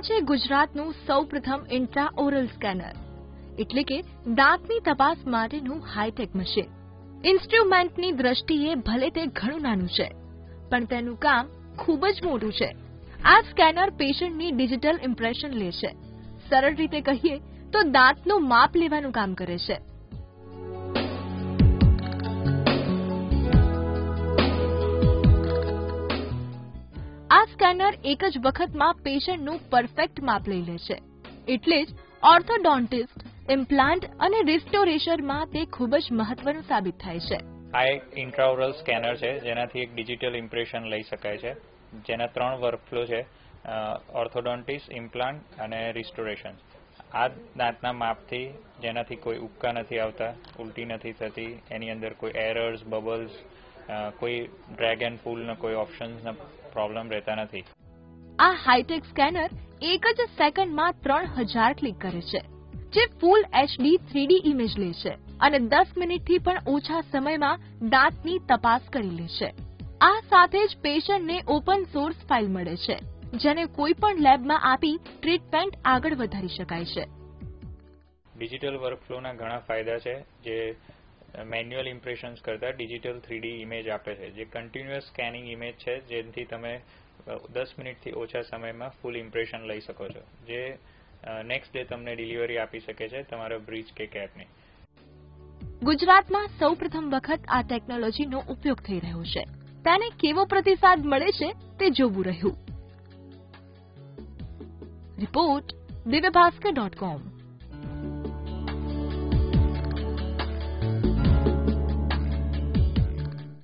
છે ગુજરાતનું સૌપ્રથમ ઇન્ટ્રાઓરલ સ્કેનર, એટલે કે દાંતની તપાસ માટેનું હાઈટેક મશીન. ઇન્સ્ટ્રુમેન્ટની દ્રષ્ટિએ ભલે તે ઘણું નાનું છે, પણ તેનું કામ ખૂબ જ મોટું છે. આ સ્કેનર પેશન્ટની ડિજિટલ ઇમ્પ્રેશન લે છે. સરળ રીતે કહીએ તો દાંતનું માપ લેવાનું કામ કરે છે. આ સ્કેનર એક જ વખતમાં પેશન્ટનું પરફેક્ટ માપ લઈ લે છે. એટલે જ ઓર્થોડોન્ટિસ્ટ, ઇમ્પ્લાન્ટ અને રિસ્ટોરેશનમાં તે ખૂબ જ મહત્વનું સાબિત થાય છે. આ એક ઇન્ટ્રાઓરલ સ્કેનર છે જેનાથી એક ડિજિટલ ઇમ્પ્રેશન લઈ શકાય છે, જેના 3 વર્કફ્લો છે: ઓર્થોડોન્ટિસ્ટ, ઇમ્પ્લાન્ટ અને રિસ્ટોરેશન. આ દાંતના માપથી, જેનાથી કોઈ ઉબકા નથી આવતા, ઉલટી નથી થતી, એની અંદર કોઈ એરર્સ, બબલ્સ, કોઈ ડ્રેગ એન્ડ પુલના કોઈ ઓપ્શન્સના પ્રોબ્લેમ રહેતા નથી. આ હાઈટેક સ્કેનર એક જ સેકન્ડમાં 3000 ક્લિક કરે છે, જે ફૂલ HD 3D ઇમેજ લે છે અને 10 મિનિટથી પણ ઓછા સમયમાં દાંતની તપાસ કરી લે છે. આ સાથે જ પેશન્ટને ઓપન સોર્સ ફાઇલ મળે છે, જેને કોઈ પણ લેબમાં આપી ટ્રીટમેન્ટ આગળ વધારી શકાય છે. ડિજિટલ વર્કફ્લોના ઘણા ફાયદા છે, જે મેન્યુઅલ ઇમ્પ્રેશન્સ કરતાં ડિજિટલ 3D ઇમેજ આપે છે, જે કન્ટિન્યુઅસ સ્કેનિંગ ઇમેજ છે, જેનાથી તમે 10 મિનિટથી ઓછા સમયમાં ફૂલ ઇમ્પ્રેશન લઈ શકો છો, જે નેક્સ્ટ ડે તમને ડિલિવરી આપી શકે છે તમારા બ્રિજ કે કેપની. ગુજરાતમાં સૌપ્રથમ વખત આ ટેકનોલોજીનો ઉપયોગ થઈ રહ્યો છે. તેને કેવો પ્રતિસાદ મળે છે તે જોવું રહ્યું. Report divyabhaskar.com